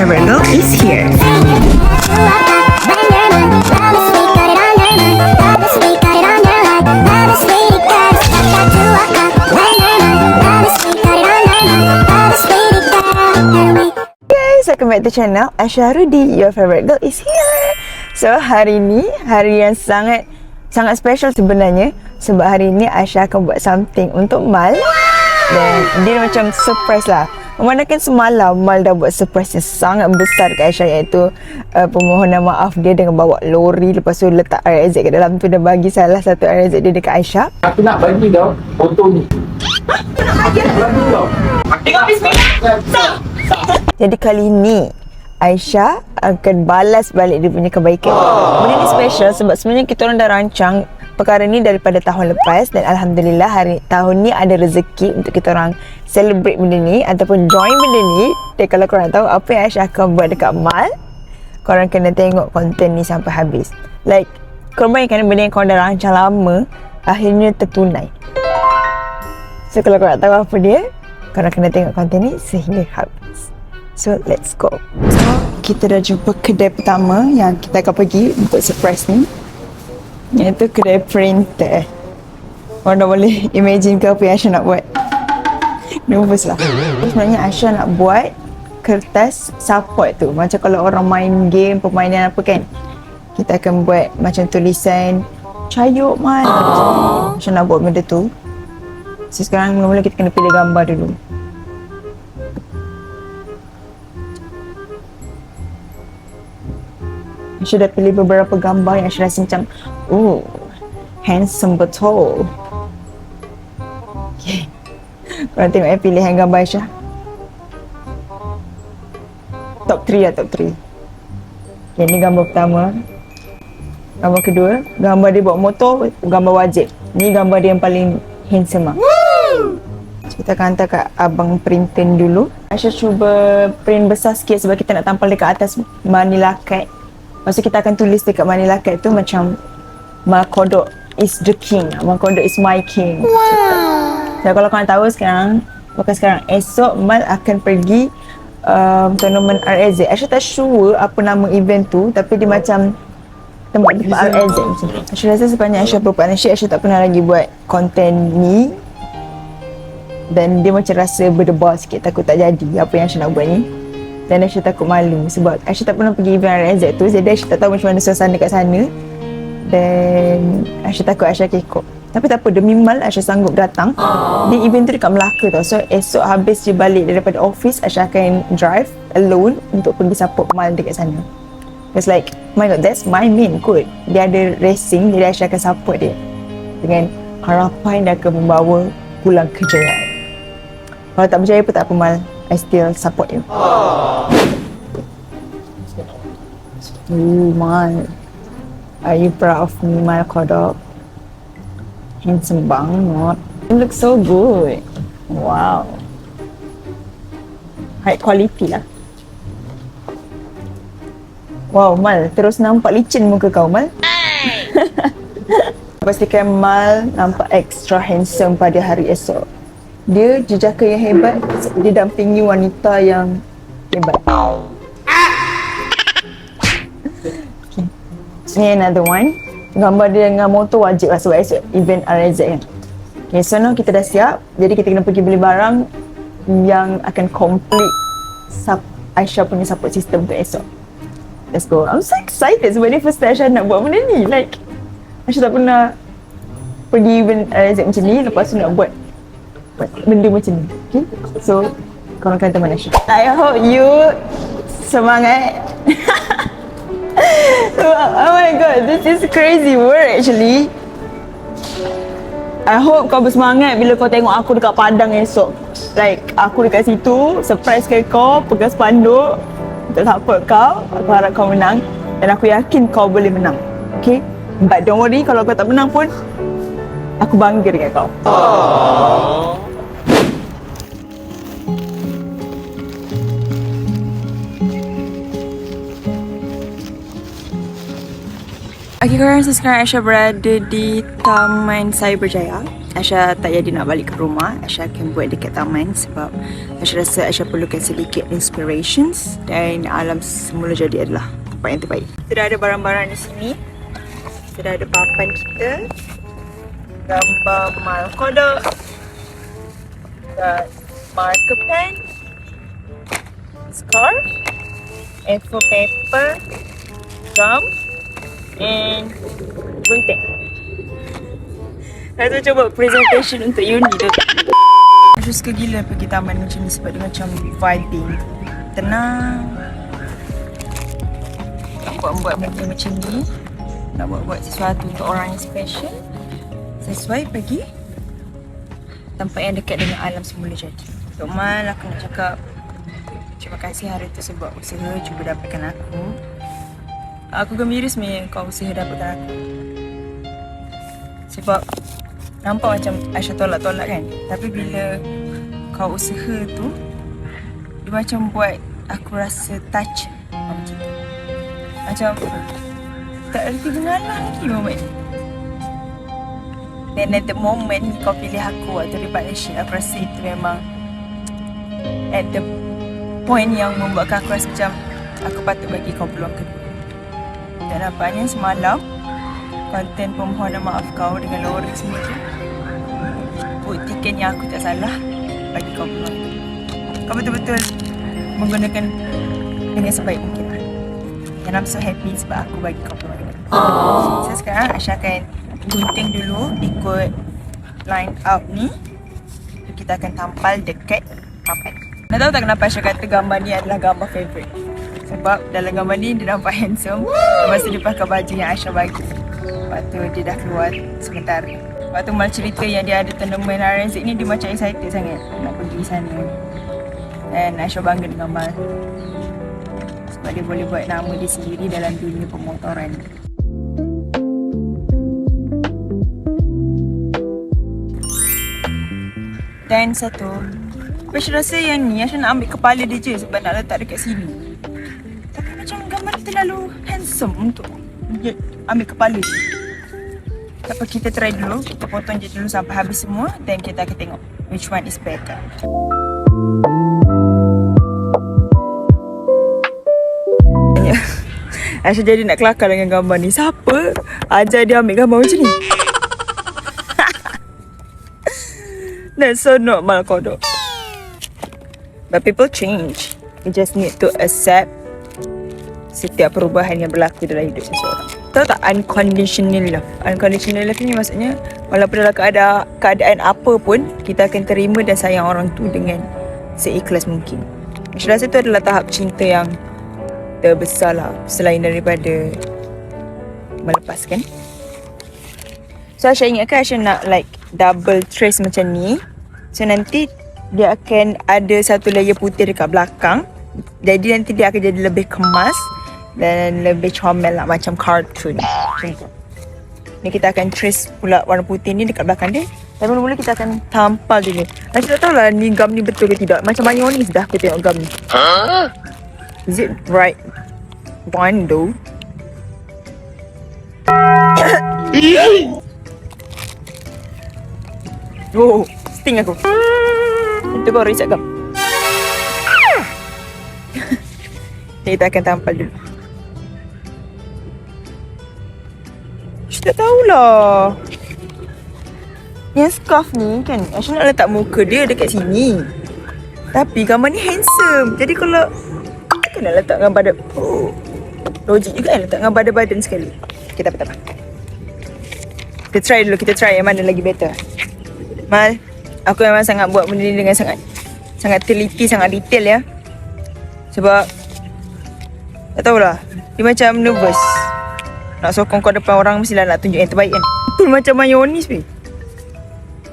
favorite girl is here. Guys, welcome back to channel Aisyah Rudi. Your favorite girl is here. So hari ni hari yang sangat special sebenarnya, sebab hari ni Aisyah akan buat something untuk Mal. Dan dia macam surprise lah. Memandangkan semalam Mal dah buat surprise yang sangat besar kat Aisyah, iaitu permohonan maaf dia dengan bawa lori, lepas tu letak RZ kat dalam tu dan bagi salah satu RZ dia dekat Aisyah. Aku nak bagi kau foto ni. Aku nak bagi kau. Tengok bismillah. Jadi kali ni Aisyah akan balas balik dia punya kebaikan. Benda ni special sebab sebenarnya kita orang dah rancang perkara ni daripada tahun lepas, dan Alhamdulillah tahun ni ada rezeki untuk kita orang celebrate benda ni ataupun join benda ni. Dan kalau korang tahu apa yang Aisyah akan buat dekat Mal, korang kena tengok konten ni sampai habis. Like, korang bayangkan benda yang korang dah rancang lama akhirnya tertunai. So kalau korang tahu apa dia, korang kena tengok konten ni sehingga habis. So let's go. So kita dah jumpa kedai pertama yang kita akan pergi untuk surprise ni, iaitu kedai printer. Korang dah boleh imagine ke apa yang Aisyah nak buat? Nervous lah. Sebenarnya Aisyah nak buat kertas support tu, macam kalau orang main game, permainan apa kan, kita akan buat macam tulisan cayuk Mal. Aisyah nak buat benda tu. So sekarang mula-mula kita kena pilih gambar dulu. Aisyah dah pilih beberapa gambar yang Aisyah rasa macam handsome betul. Okay, korang tengok pilihan gambar Aisyah. Top 3 lah, top 3. Okay, ni gambar pertama. Gambar kedua, gambar dia bawa motor, gambar wajib. Ni gambar dia yang paling handsome lah. So, kita akan hantar kat abang printer dulu. Aisyah cuba print besar sikit sebab kita nak tampal dekat atas manila card. Lepas tu kita akan tulis dekat manila card tu macam Mal Kodok is the king, Mal Kodok is my king. So kalau korang tahu sekarang, bukan sekarang, esok Mal akan pergi tournament RZ. Aisyah tak sure apa nama event tu, tapi dia macam tempat RZ macam tu. Aisyah rasa sepanjang Aisyah berpartnership, Aisyah tak pernah lagi buat konten ni, dan dia macam rasa berdebar sikit, takut tak jadi apa yang Aisyah nak buat ni. Dan Aisyah takut malu sebab Aisyah tak pernah pergi event RZ tu, jadi Aisyah tak tahu macam mana suasana kat sana. Dan Aisyah takut Aisyah kekok. Tapi tak apa, demi Mal Aisyah sanggup datang. Di event tu dekat Melaka tau. So esok habis je balik daripada office, Aisyah akan drive alone untuk pergi support Mal dekat sana. It's like, my god, that's my main kot. Dia ada racing, jadi Aisyah akan support dia dengan harapan dia akan membawa pulang kejayaan. Kalau tak berjaya pun tak apa Mal, I still support you. Mal, are you proud of me, Mal Kodok? Handsome banget. You look so good. Wow. High quality lah. Wow, Mal, terus nampak licin muka kau, Mal. Pastikan Mal nampak extra handsome pada hari esok. Dia jejaka yang hebat, dia dampingi wanita yang hebat. Okay. Ni another one. Gambar dia dengan motor wajib lah sebab esok event RZ kan. Okay, so now kita dah siap. Jadi kita kena pergi beli barang yang akan complete Aisyah punya support system untuk esok. Let's go. I'm so excited sebab ni first time Aisyah nak buat benda ni. Like, Aisyah tak pernah pergi event RZ macam ni, lepas tu nak buat benda macam ni. Okay, so korang kata mana Aisyah. I hope you semangat. Oh my god, this is crazy word actually. I hope kau bersemangat bila kau tengok aku dekat Padang esok. Like, aku dekat situ, surprise ke kau, pegang spanduk untuk support kau. Aku harap kau menang dan aku yakin kau boleh menang. Okay, but don't worry, kalau kau tak menang pun aku bangga dengan kau. Okay korang, so sekarang Aisyah berada di Taman Cyberjaya. Aisyah tak jadi nak balik ke rumah. Aisyah akan buat dekat taman sebab Aisyah rasa Aisyah perlukan sedikit inspirations dan alam semula jadi adalah tempat yang terbaik. Kita dah ada barang-barang di sini. Kita dah ada papan kita, gambar mal kodok dan marker pen, scarf, A4 paper, gum and gunting. Saya tu cuba presentation untuk uni tu. Saya suka gila pergi taman macam ni sebab dia macam vibing, tenang. Nak buat benda macam ni, nak buat sesuatu untuk orang yang special, sesuai pergi tempat yang dekat dengan alam semula jadi. Untuk Mal, aku nak cakap terima kasih hari tu sebab usaha cuba dapatkan aku. Aku gembira sebenarnya kau usaha dapatkan aku. Sebab nampak macam Aisyah tolak-tolak kan. Tapi bila kau usaha tu, dia macam buat aku rasa touch macam tu. Macam tak erti mengalah lagi moment. Dan at the moment kau pilih aku waktu di partnership, aku rasa itu memang at the point yang membuatkan aku rasa macam aku patut bagi kau peluang kedua. Dan nampaknya semalam konten permohonan maaf kau dengan loreng semua tu buktikan yang aku tak salah bagi kau peluang tu. Kau betul-betul menggunakan dengan sebaik mungkin lah. And I'm so happy sebab aku bagi kau peluang tu. So sekarang Aisyah akan gunting dulu ikut line out ni. Kita akan tampal dekat papan. Nak tahu tak kenapa Aisyah kata gambar ni adalah gambar favourite? Sebab dalam gambar ni dia nampak handsome masa dia pakai baju yang Aisyah bagi. Lepas tu dia dah keluar sementara. Lepas tu Mal cerita yang dia ada tournament RNZ ni, dia macam excited sangat nak pergi sana. Dan Aisyah bangga dengan Mal sebab dia boleh buat nama dia sendiri dalam dunia pemotoran. Dan satu, Aisyah rasa yang ni Aisyah nak ambil kepala dia je sebab nak letak dekat sini. Tapi macam gambar dia terlalu handsome untuk dia ambil kepala je. Tak apa, kita try dulu. Kita potong je dulu sampai habis semua. Dan kita akan tengok which one is better. Aisyah jadi nak kelakar dengan gambar ni. Siapa ajar dia ambil gambar macam ni? That's so not mal kodok. But people change. You just need to accept setiap perubahan yang berlaku dalam hidup seseorang. Tahu tak unconditional love? Unconditional love ni maksudnya walaupun dalam keadaan apa pun, kita akan terima dan sayang orang tu dengan seikhlas mungkin. Saya rasa tu adalah tahap cinta yang terbesar lah selain daripada melepaskan. So Aisyah ingatkan Aisyah nak like double trace macam ni. So nanti dia akan ada satu layer putih dekat belakang. Jadi nanti dia akan jadi lebih kemas dan lebih comel lah macam cartoon. Macam tu. Ni kita akan trace pula warna putih ni dekat belakang dia. Dan mula-mula kita akan tampal dulu. Aisyah tak tahulah ni gam ni betul ke tidak. Macam mayonis dah aku tengok gam ni. Is it right one though? Oh, sting aku. Itu kau risap gam. Kita akan tampal dulu. Tak tahulah. Yang scarf ni kan Aisyah nak letak muka dia dekat sini. Tapi gambar ni handsome. Jadi kalau kan nak letak gambar badan, logik juga kan letak gambar badan sekali. Kita tak apa. Kita try dulu. Kita try yang mana lagi better. Mal, aku memang sangat buat benda ni dengan sangat teliti, sangat detail ya. Sebab tak tahulah, dia macam nervous. Nak sokong kau depan orang mestilah nak tunjuk yang terbaik kan. Betul macam mayonis weh.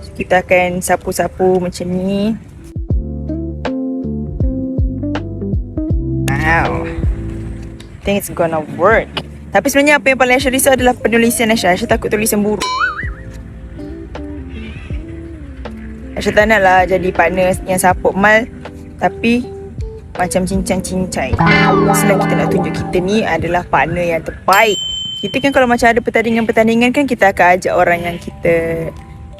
So, kita akan sapu-sapu macam ni. Wow, I think it's gonna work. Tapi sebenarnya apa yang paling Aisyah risau adalah penulisan Aisyah. Aisyah takut tulisan buruk. Aisyah tak nak lah jadi partner yang support Mal tapi macam cincang-cincai. Selain kita nak tunjuk kita ni adalah partner yang terbaik. Kita kan kalau macam ada pertandingan-pertandingan kan kita akan ajak orang yang kita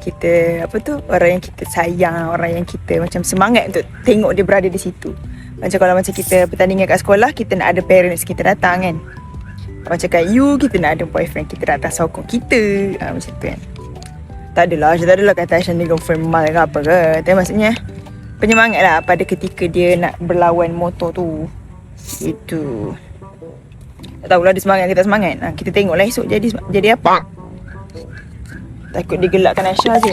kita apa tu, orang yang kita sayang, orang yang kita macam semangat untuk tengok dia berada di situ. Macam kalau macam kita pertandingan kat sekolah, kita nak ada parents kita datang kan. Macam kat you, kita nak ada boyfriend kita datang sokong kita. Macam tu kan. Tak adalah kata Aisyah ni girlfriend mal ke apa ke. Tapi maksudnya penyemangat lah pada ketika dia nak berlawan motor tu. Itu. Tak tahulah dia semangat ke tak semangat. Kita tengoklah esok jadi apa. Takut dia gelakkan Aisyah je.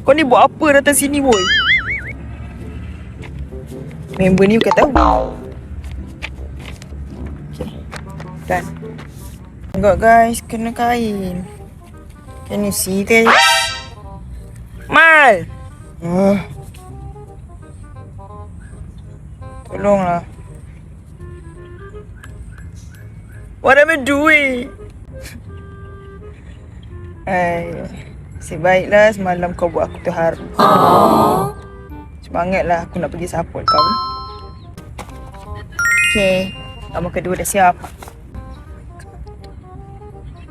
Kau ni buat apa datang sini boy? Member ni bukan tahu. Okay. Done. Tengok guys, kena kain. Can you see this? Mal! Tolonglah. What am I doing? Sebaiklah semalam kau buat aku terharu. Semangatlah aku nak pergi support kau. Okay, kamu kedua dah siap.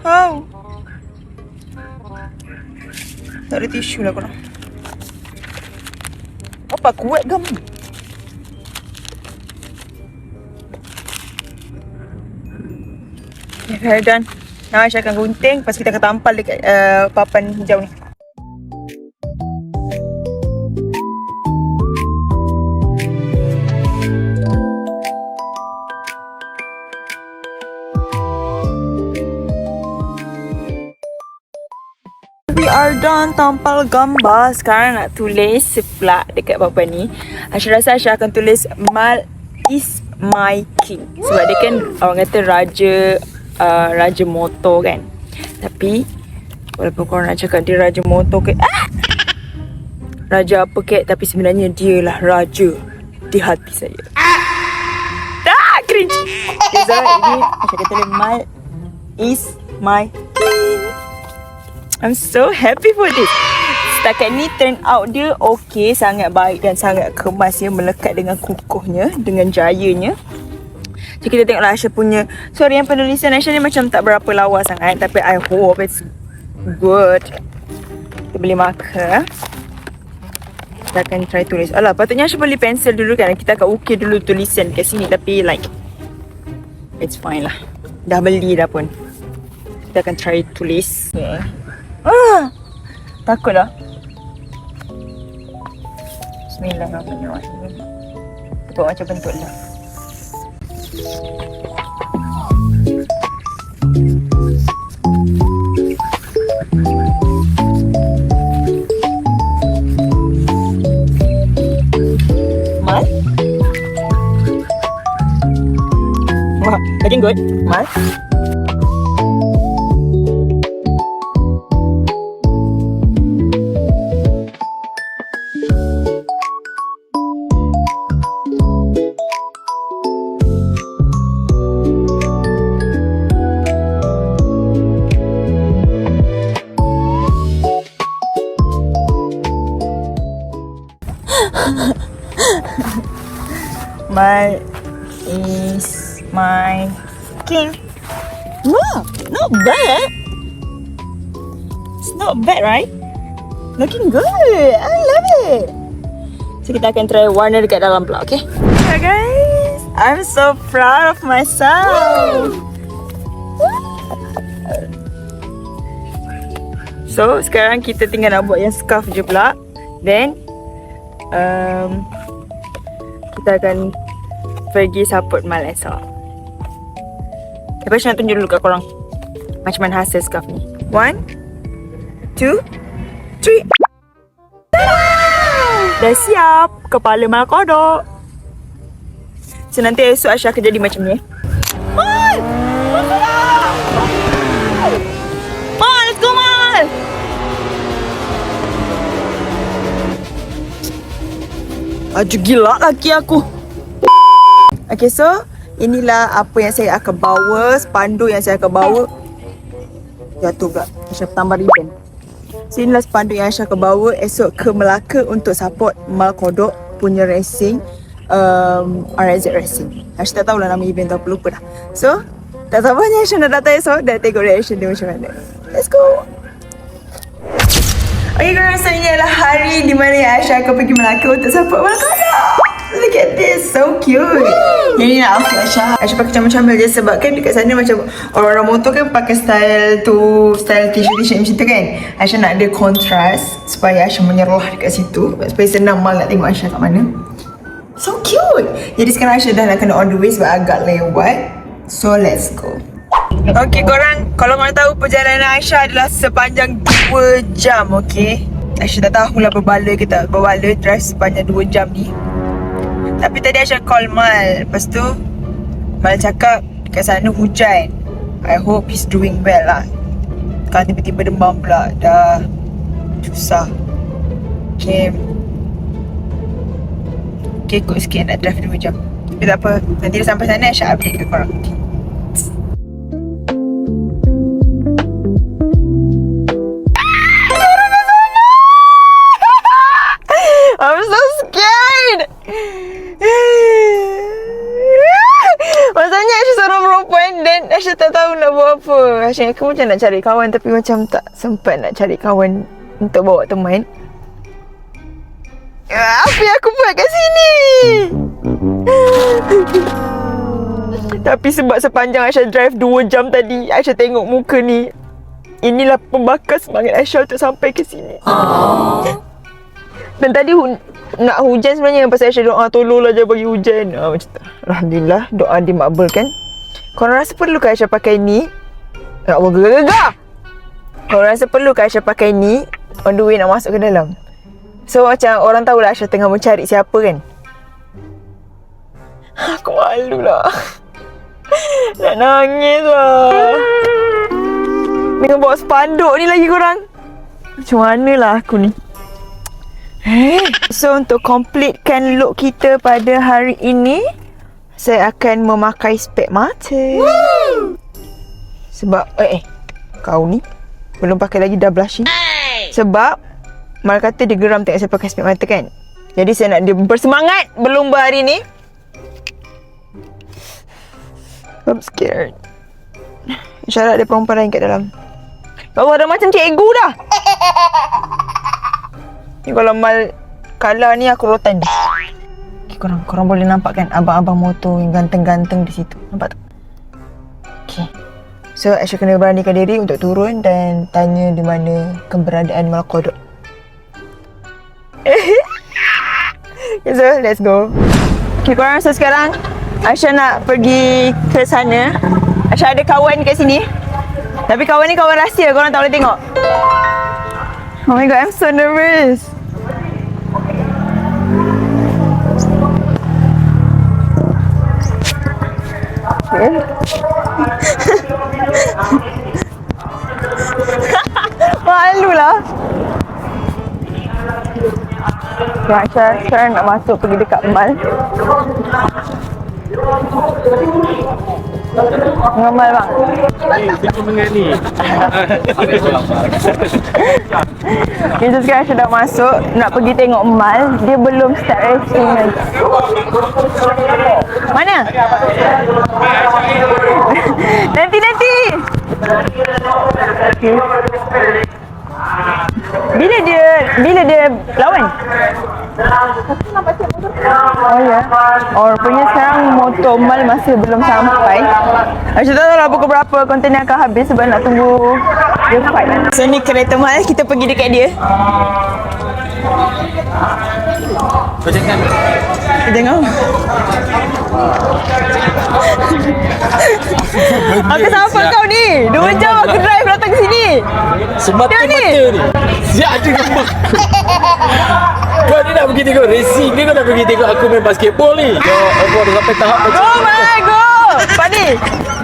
How? Tak ada tisu lah korang. Apa kuat kamu? Okay, well done. Now Aisyah akan gunting. Lepas kita akan tampal dekat papan hijau ni. We are done tampal gambar. Sekarang nak tulis pula dekat papan ni. Aisyah rasa Aisyah akan tulis Mal is my king. Sebab dia kan orang kata raja motor kan. Tapi walaupun korang nak cakap dia raja motor ke raja apa ke, tapi sebenarnya dia lah raja di hati saya. Tak cringe. So ini Aisyah kata Mal is my king. I'm so happy for this. Setakat ni turn out dia okay, sangat baik dan sangat kemas ya, melekat dengan kukuhnya, dengan jayanya. So kita tengoklah Aisyah punya. Sorry yang penulisan Aisyah ni macam tak berapa lawa sangat, tapi I hope it's good. Kita beli marker. Kita akan try tulis. Alah, patutnya Aisyah beli pensel dulu kan. Kita akan ukir dulu tulisan kat sini, tapi like it's fine lah. Dah beli dah pun. Kita akan try tulis. Okay. Takut lah. Bismillahirrahmanirrahim. Buat macam bentuk lah. Mal? Wah, looking good. Mal? Mal is my king. Wow, not bad. It's not bad, right? Looking good. I love it. So kita akan try warna dekat dalam pula, okay? Yeah guys, I'm so proud of myself. So sekarang kita tinggal nak buat yang scarf je pula. Then kita akan pergi support Mal esok. Lepas tu nak tunjuk dulu kat korang macam mana hasil scarf ni. 1, 2, 3. Dah siap kepala Mal kodok. So nanti esok Aisyah akan jadi macam ni. Mal! Mal, let's go Mal! Aduh gila laki aku. Okay, so inilah apa yang saya akan bawa, spanduk yang saya akan bawa. Jatuh pula, Aisyah tambah ribbon. So inilah spanduk yang Aisyah akan bawa esok ke Melaka untuk support Mal Kodok punya racing, RZ Racing. Aisyah tak tahulah nama event tu, apa lupa dah. So tak sabarnya Aisyah nak datang esok dan tengok reaction dia macam mana. Let's go. Okay korang, so ini adalah hari di mana Aisyah akan pergi Melaka untuk support Melaka. Look at this, so cute. Ini lah outfit Aisyah. Aisyah pakai comel-comel je sebab kan dekat sana macam orang-orang motor kan pakai style t-shirt macam tu kan. Aisyah nak ada kontras supaya Aisyah menyerlah dekat situ, supaya senang mal nak tengok Aisyah kat mana. So cute. Jadi sekarang Aisyah dah nak kena on the way sebab agak lewat. So let's go. Okay korang, kalau korang tahu perjalanan Aisyah adalah sepanjang 2 jam, okay? Aisyah tak tahulah berbaloi ke tak berbaloi drive sepanjang 2 jam ni. Tapi tadi Aisyah call Mal. Lepas tu Mal cakap kat sana hujan. I hope he's doing well lah. Kan tiba-tiba demam pula. Dah susah. Okay, kot sikit nak drive 2 jam. Tapi tak apa, nanti dah sampai sana Aisyah update ke korang. I'm so scared. Masalahnya Aisyah seorang perempuan dan Aisyah tak tahu nak buat apa. Aisyah aku macam nak cari kawan tapi macam tak sempat nak cari kawan untuk bawa teman. Apa yang aku buat kat sini? Tapi sebab sepanjang Aisyah drive 2 jam tadi, Aisyah tengok muka ni. Inilah pembakar semangat Aisyah untuk sampai ke sini. Dan tadi nak hujan sebenarnya. Pasal Aisyah doa tolonglah jangan bagi hujan. Macam tu. Alhamdulillah doa dimakbulkan. Korang rasa perlu ke Aisyah pakai ni? Ya Allah, gegar-gegar. Korang rasa perlu ke Aisyah pakai ni on the way nak masuk ke dalam? So macam orang tahulah Aisyah tengah mencari siapa kan. Aku malu lah. Nak nangis lah. Dengan bawa spanduk ni lagi korang. Macam mana lah aku ni. So untuk completekan look kita pada hari ini, saya akan memakai spek mata. Sebab kau ni belum pakai lagi dah blushing. Sebab Mal kata dia geram tengok saya pakai spek mata kan. Jadi saya nak dia bersemangat berlumba hari ni. I'm scared. Syarat ada perempuan lain kat dalam. Bawah dah macam cikgu dah. Ni kalau Mal kalah ni aku rotan dia. Okay, korang boleh nampak kan abang-abang motor yang ganteng-ganteng di situ. Nampak tak? Okay. So Aisyah kena beranikan diri untuk turun dan tanya di mana keberadaan Mal Kodok. Okay, so let's go. Okay korang, so sekarang Aisyah nak pergi ke sana. Aisyah ada kawan kat sini. Tapi kawan ni kawan rahsia, korang tak boleh tengok. Oh my god, I'm so nervous. Okay. Malu lah. Aisyah sekarang nak masuk pergi dekat Mal. Ngamal bang. Siapa mengani? Okay, so sekarang Aisyah dah masuk nak pergi tengok Mal. Dia belum start racing lagi. Mana? Nanti. Okay. Bila dia lawan? Oh ya. Oh rupanya sekarang motor Mal masih belum sampai. Aisyah tak tahu lah pukul berapa konten akan habis sebab nak tunggu dia fight. So ni kereta Mal, kita pergi dekat dia. Kau jangan. Jangan. Aku siapa kau ni? 2 jam aku drive datang ke sini. Semata-mata ni. Siap ada gambar. Kau ni nak pergi tengok racing ke kau nak pergi tengok aku main basketball ni? Kau dah sampai tahap macam Go Mal, go! Padi,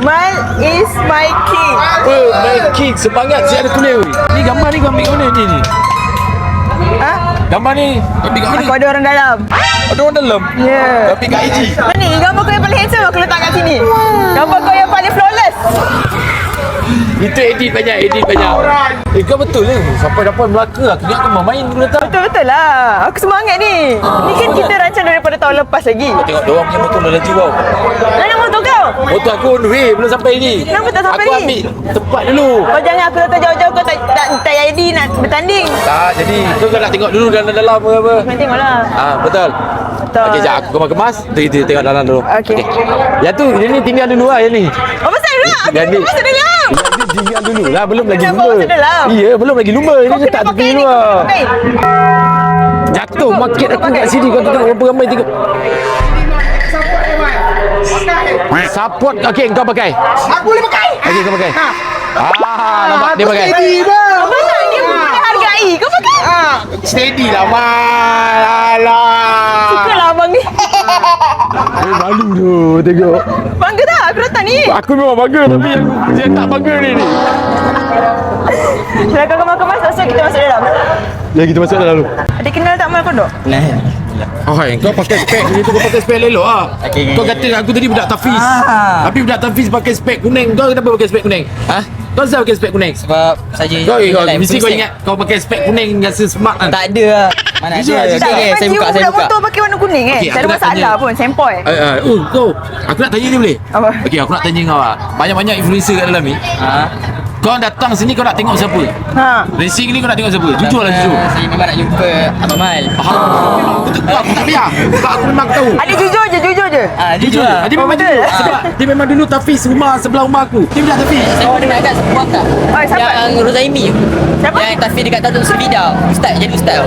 Mal is my king. my king, semangat siap ada tulis. Ni gambar ni kau ambil kat mana ni? Ha? Gambar ni kau ambil kat mana? Aku ada orang dalam. Ada orang dalam? Ya. Kau ambil kat IG? Ni gambar kau yang paling handsome aku letak kat sini. Gambar kau yang paling flawless. Itu edit banyak. Kau betul ke? Sampai dapat Melaka aku ingat kau main dulu tak? Betul lah. Aku semangat ni. Ni kan kita rancang daripada tahun lepas lagi. Kau tengok diorang punya motor dah laju kau. Mana motor kau? Motor aku on the way, belum sampai ni. Kenapa tak sampai aku ni? ambil tempat dulu. Kau jangan aku datang jauh-jauh kau tak ID nak bertanding. Tak, jadi kau nak tengok dulu dalam-dalam apa. Kau tengoklah. Betul. Betul. Okey, jap aku kemas-kemas. Kita tengok dalam dulu. Okey. Yang tu, yang ni tinggal dulu lah yang ni. Oh, pasal dulu. Aku Yang ni. masuk dalam. Yang ni tinggal dulu lah, belum lagi Kenapa lumba. masuk dalam? Iya, belum lagi lumba. Ini Kau letak kena tepi pakai ni. dulu Kau lah. pakai. Jatuh market Kau aku pakai. kat sini. Kau tengok berapa ramai tengok. Support. Okey, kau pakai. Aku boleh pakai. Okey, kau pakai. Nampak dia pakai. Steady bang. Kau pasal dia pun boleh hargai. Kau pakai. Steady lah bang. Alah. Suka lah abang ni. Malu tu tengok. Bangga tak aku datang ni? Aku memang bangga tapi dia tak bangga ni. Silakan kemas-kemas. So kita masuk dalam. Ya, kita masuk dalam dulu. Adik kenal tak Mal Kodok? Hai, kau pakai spek gitu, kau pakai spek elok ah. Okey. Kau kata aku tadi budak Tafiz. Tapi budak Tafiz pakai spek kuning. Kau kenapa pakai spek kuning? Ha? Kau kenapa pakai spek kuning? Sebab saja Mesti kau ingat kau pakai spek kuning rasa smart kan? tak ada lah. Mana Jujur ada. lah, jujur. Okey, saya buka, saya budak buka. motor pakai warna kuning Okey, tak aku ada nak masalah tanya. pun. Sempoi. Kau, aku nak tanya ni boleh? Apa? Okey, aku nak tanya kau ah. Banyak-banyak influencer kat dalam ni. Ha? Kau datang sini kau nak tengok siapa? Ha. Racing ni kau nak tengok siapa? Jujur lah jujur. Saya memang nak jumpa Abang Mal. Betul aku tak biar. Sebab aku memang tahu. Adik jujur je. Jujur lah. Dia memang betul. dulu. Sebab dia memang dulu Tafiz rumah sebelah rumah aku. Dia budak Tafiz. Saya pernah dekat sebuah tak? Oh, siapa? Yang Rozaimi. Siapa? Yang Tafiz dekat Tatuk Servidau. Ustaz, jadi ustaz.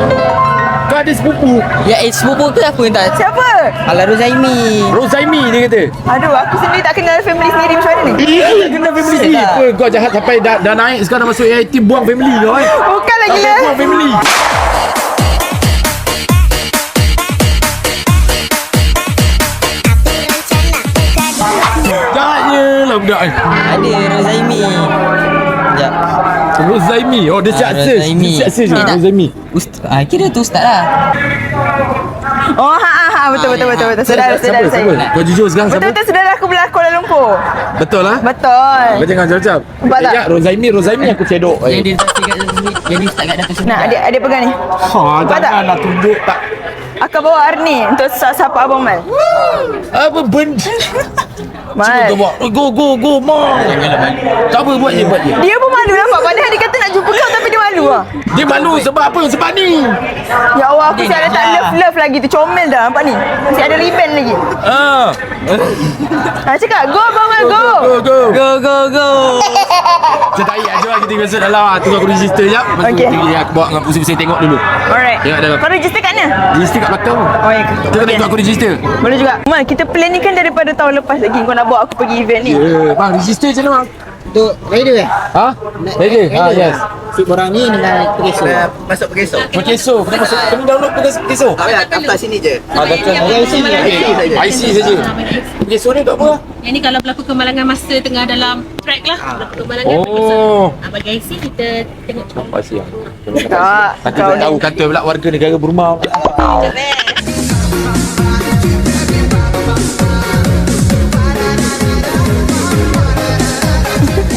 Kau ada sepupu. Ya, sepupu ke aku yang tak? Siapa? Alah Rozaimi. Rozaimi dia kata. Aduh, aku sendiri tak kenal family sendiri macam mana ni? Tak kena family sendiri. tak. Apa kau jahat sampai dah naik sekarang masuk AIT buang family kau eh. Bukan lagi Sampai lah. buang family. Jahatnya lah budak ni. Ada Rozaimi. Sekejap. Rozaimi. Oh dia siap search. Rozaimi. Dia siap search Dia tak- Rozaimi. Kira tu ustaz lah. Oh, betul. Saudara. Siapa? Kau jujur sekarang siapa? Betul saudara aku belah Kuala Lumpur. Betul lah. Betul. Kau jangan macam-macam. Nampak tak? Ya, Rozaimi aku cedok. Yang dia Tafiz kat jadi ustaz kat Tatuk Nak Servidau. adik pegang ni. Ha, janganlah tunjuk tak. Aku bawa Arni untuk siapa abang Mal. Apa benda? Mal. Cuba kau buat. Go, Mak. Tak apa, buat je. Dia pun malu nampak. Padahal dia kata nak jumpa kau tapi dia malu lah. Dia malu sebab apa? Sebab ni. Ya Allah, aku Dia siap nak letak ajak. love lagi tu. Comel dah nampak ni. Masih ada ribbon lagi. Cakap, go abang Mal, go. Go. Saya tak aja lah kita masuk dalam lah. Tunggu aku register jap. Lepas tu Okey. aku bawa dengan pusing-pusing tengok dulu. Alright. Tengok dalam. Kau register kat mana? Register kat belakang. Oh, ya ke? Kita nak ikut aku register. Boleh juga. Mal, kita plan ni kan daripada tahun lepas lagi. Kau nak bawa aku pergi event ni. Ya, bang register macam mana bang? Tu rider eh. Ha? Rider? Ha, yes. Si borang ni dengan pegeso. Masuk pegeso. Pekeso. Kena masuk. Kena download Pekeso. Tak payah, daftar sini je. Betul. IC saja. Pekeso ni untuk apa? Yang ni kalau berlaku kemalangan masa tengah dalam track lah. Berlaku kemalangan Oh. bagi IC kita tengok Nampak siang. Tak. Nanti Kau tak tahu ni. kata pula warga negara Burma.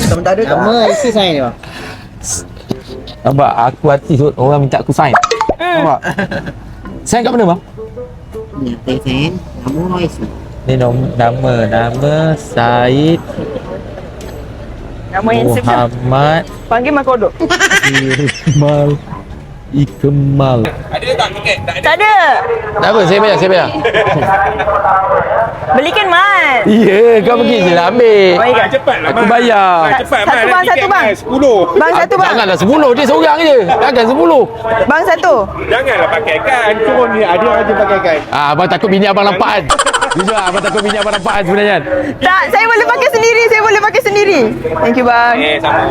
Sementara nama IC sign ni bang. Nampak aku artis tu orang minta aku sign. Nampak? Sign kat mana bang? Ni apa sign? Nama IC. Ni nama Said Nama handsome dah. Muhammad Panggil Mal Kodok. Ikmal. Tak ada. Tak apa, saya bayar. Belikan Mal. Ya, kau pergi je lah ambil. Oh, iya. Cepatlah Aku bang. bayar. Cepat Satu bang, satu bang. 10. Bang satu bang. Janganlah 10, dia seorang je. Takkan 10. Bang satu. Janganlah pakai kan. Turun ni ada aja pakai kan. Abang takut bini abang nampak kan? Jujur abang takut bini abang nampak kan sebenarnya. Tak, saya boleh pakai sendiri. Thank you bang. Sama.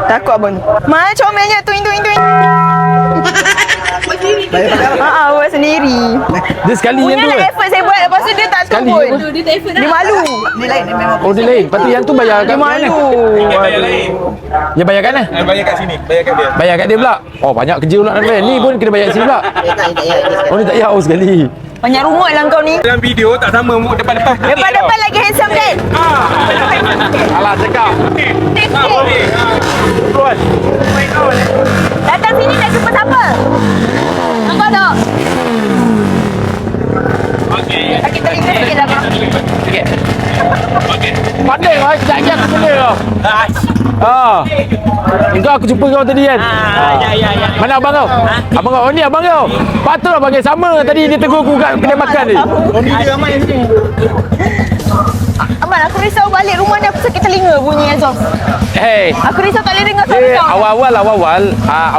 Takut abang ni. Mal comelnya tuing. Buat sendiri. Dia sekali yang Punya tu. lah effort saya buat. Lepas tu dia tak tahu Sekali pun. apa? dia tak effort Dia malu. Ni lain dia memang. Oh dia lain. Lepas tu yang tu bayar kat Dia mana? malu. Dia bayar lain. Dia bayar kat mana? Bayar kat sini. Bayar kat dia. Bayar kat dia pula. Oh banyak kerja pula nak bayar. Ni pun kena bayar kat sini pula. Tak ya. Oh ni tak payah sekali. Banyak rumah lah kau ni. Dalam video tak sama muka depan-depan. Depan-depan lagi handsome kan? Alah cakap. Tak boleh. Terus. Datang sini nak jumpa siapa? Nampak tak? Okey. Sakit telinga sikit lah bang. Engkau aku jumpa kau tadi kan? Ya. Mana abang kau? Abang kau, oh ni abang kau. Patutlah panggil sama tadi dia tegur aku kat kedai makan ni. Abang, aku risau balik rumah ni aku sakit telinga bunyi exhaust. Hey, Aku risau tak boleh dengar suara dia kau.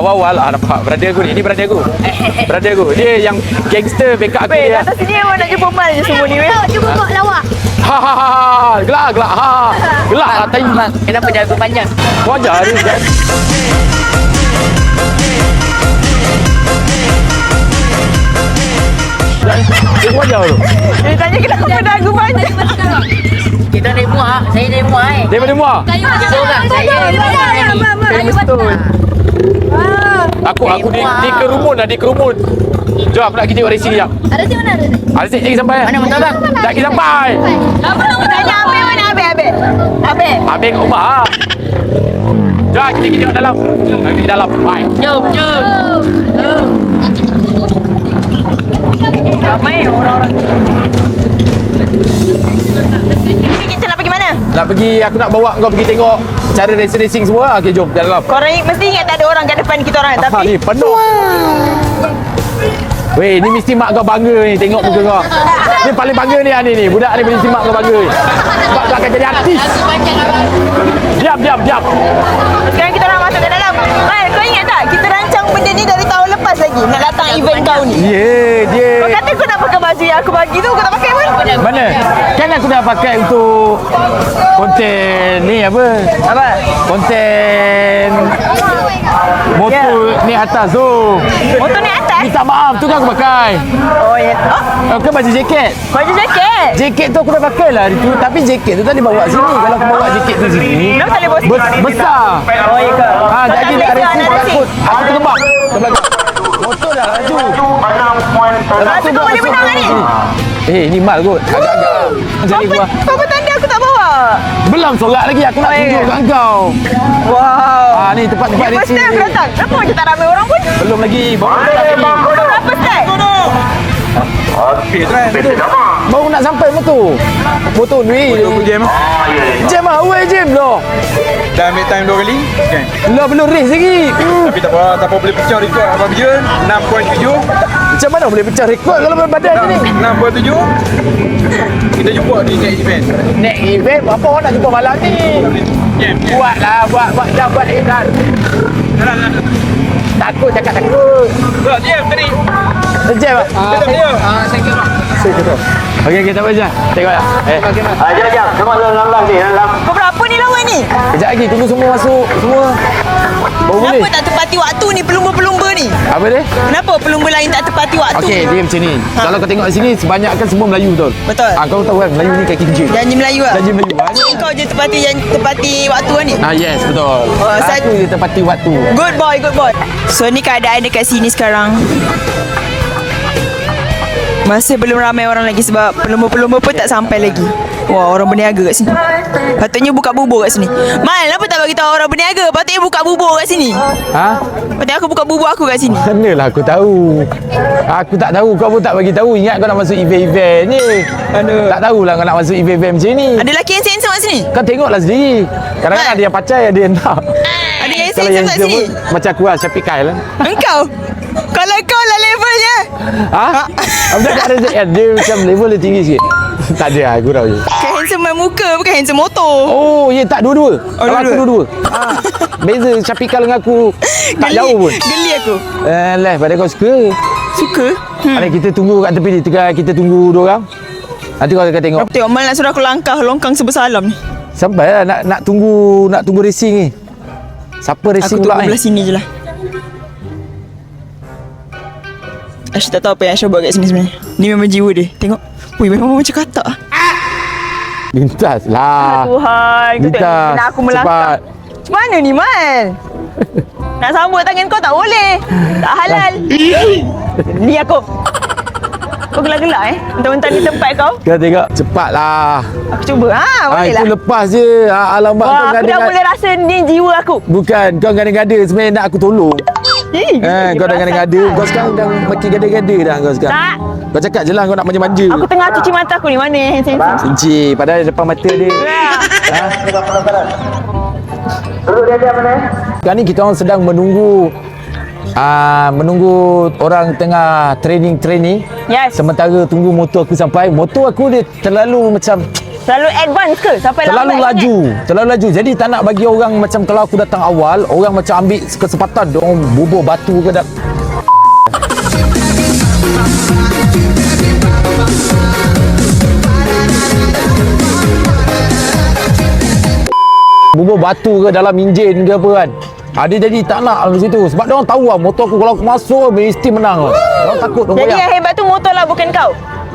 awal nampak brother aku ni. Ini brother aku. Brother aku. Dia yang gangster backup aku Weh, dia. datang sini memang nak jumpa Mal je semua ni weh. Cuba buat lawak. Ha. Gelak. Ha. Gelak lah tai. Kenapa dia aku panjang? Wajar dia kan. Dia wajar tu. Dia tanya kenapa dagu banyak. Kita naik muak. Saya naik muak Daripada muar. Seorang saya. Betul. Aku di kerumun lah, di kerumun. Jom aku nak pergi tengok racing sekejap. Ada di mana ada? Ada sikit lagi sampai. Mana motor bang? Tak lagi sampai. Tanya Abel mana Abel? Habis kat rumah lah. Jom kita pergi tengok dalam. Kita pergi dalam. Bye. Jom. Ramai orang-orang. Ni kita nak pergi mana? Nak pergi, aku nak bawa kau pergi tengok cara racing semua. Okey, jom dalam. Korang mesti ingat tak ada orang kat depan kita orang tapi Ni penuh. Weh, ni mesti mak kau bangga ni tengok muka kau. Ni paling bangga ni ni. Budak ni mesti mak kau bangga ni. Sebab kau akan jadi artis. Diam. sekarang kita orang masuk ke dalam. Mal, kau ingat tak? Kita rancang benda ni dari tahun lepas lagi nak datang event kau ni. Dia. Kau kata kau nak pakai baju yang aku bagi tu, kau tak pakai pun. Mana? Kan aku dah pakai untuk konten ni apa? Konten motor ni atas tu. Motor ni atas. Minta maaf tu kan aku pakai. Oh ya. Oh, Kan baju jaket. baju jaket. Jaket tu aku dah pakai lah hari tu. Tapi jaket tu tadi bawa sini. Kalau aku bawa jaket tu sini Kenapa tak boleh bawa sini? besar. Oh ya ke? Jadi nak racing takut. Aku terlebak. Motor dah laju. Lepas tu kau boleh menang kan ni? Ni mal kot. Agak-agak. Jadi gua Apa tanda aku tak bawa? belum solat lagi. Aku nak Oh, ya. tunjuk kat kau. Wow. Ni tempat-tempat First racing time aku ni. datang. Kenapa macam tak ramai orang pun? Belum lagi. Baru nak lagi. Berapa step? Baru nak sampai motor. Motor ni. Jam. Jam lah. Jam lah. Dah ambil time 2 kali. Kan. Lah belum race lagi. Tapi tak apa boleh pecah rekod apa dia 6.7. Macam mana boleh pecah rekod kalau badan ni? 6.7. Kita jumpa di next event. Next event apa orang nak jumpa malam ni? Jam. Buat jam buat event. Takut cakap takut. Jam tadi. Jam ah. Tetap dia. Okey kita baca. Tengoklah. Jom. Semua dalam ni. Kau berapa ni lawan ni? Kejap lagi tunggu semua masuk semua. Baru boleh. Kenapa tak tepati waktu ni pelumba-pelumba ni? Apa dia? Kenapa pelumba lain tak tepati waktu? Okey, dia macam ni. Kalau kau tengok sini sebanyak semua Melayu betul. Betul. Kau tahu kan Melayu ni kaki kecil. Janji Melayu lah. Janji Melayu. So, kau je tepati waktu lah ni? Yes, betul. saya- Aku je tepati waktu. Good boy. So ni keadaan dekat sini sekarang. Masih belum ramai orang lagi sebab pelumba-pelumba pun tak sampai lagi. Wah, orang berniaga kat sini. Patutnya buka bubur kat sini. Mal, kenapa tak bagi tahu orang berniaga? Patutnya buka bubur kat sini. Ha? Patutnya aku buka bubur aku kat sini. Manalah aku tahu. Aku tak tahu. Kau pun tak bagi tahu. Ingat kau nak masuk event-event ni. Tak tahulah kau nak masuk event-event macam ni. Ada lelaki yang handsome kat sini? Kau tengoklah sendiri. Kadang-kadang ada yang pacar, ada yang tak. Ada yang Kalau handsome yang kat sini? macam aku lah, Syafiq Kyle lah. Engkau? Kalau kau lah levelnya. Ha? Apa tak ada kan? Dia macam level dia tinggi sikit. Tak ada lah, gurau je. Bukan handsome main muka, bukan handsome motor. Oh, ya tak dua-dua. Kalau aku dua-dua. Beza Syafiq Kyle dengan aku tak jauh pun. Geli aku. Lah, pada kau suka. Suka? Ada kita tunggu kat tepi ni. Kita tunggu dua orang. Nanti kau akan tengok. Tengok Mal nak suruh aku longkang sebesar alam ni. Sampai lah nak tunggu racing ni. Siapa Aku racing tunggu pula ni? belah sini je lah. Aisyah tak tahu apa yang Aisyah buat kat sini sebenarnya. Ni memang jiwa dia. Tengok. Wih, memang macam katak. Lintas lah. Tuhan, kau Lintas. tengok nak aku melangkah. Cepat. Macam mana ni, Mal? Nak sambut tangan kau tak boleh. Tak halal. Ni aku. Kau gelak-gelak mentang-mentang di tempat kau. Kau tengok. Cepatlah. Aku cuba. Boleh lah. Itu lepas je. Alamak kau Wah, aku dah gada-gada. boleh rasa ni jiwa aku. Bukan. Kau gada-gada. Sebenarnya nak aku tolong. Kau dah gada-gada. Kau sekarang dah makin gada-gada dah kau sekarang. Tak. Kau cakap je lah kau nak manja-manja. Aku tengah cuci mata aku ni. Mana yang handsome? Encik, padahal depan mata dia. Duduk dia diam mana? Sekarang ni kita orang sedang menunggu orang tengah training. Yes. Sementara tunggu motor aku sampai. Motor aku dia terlalu macam Terlalu advance ke? Sampai terlalu lambat laju. Jadi tak nak bagi orang macam kalau aku datang awal, orang macam ambil kesempatan dia orang bubur batu ke dak. Bubur batu ke dalam enjin ke apa kan. Dia jadi tak nak dalam situ. Sebab dia orang tahu lah motor aku kalau aku masuk mesti menang lah. Dia orang takut dia Jadi goyang. yang hebat tu motor lah, bukan kau.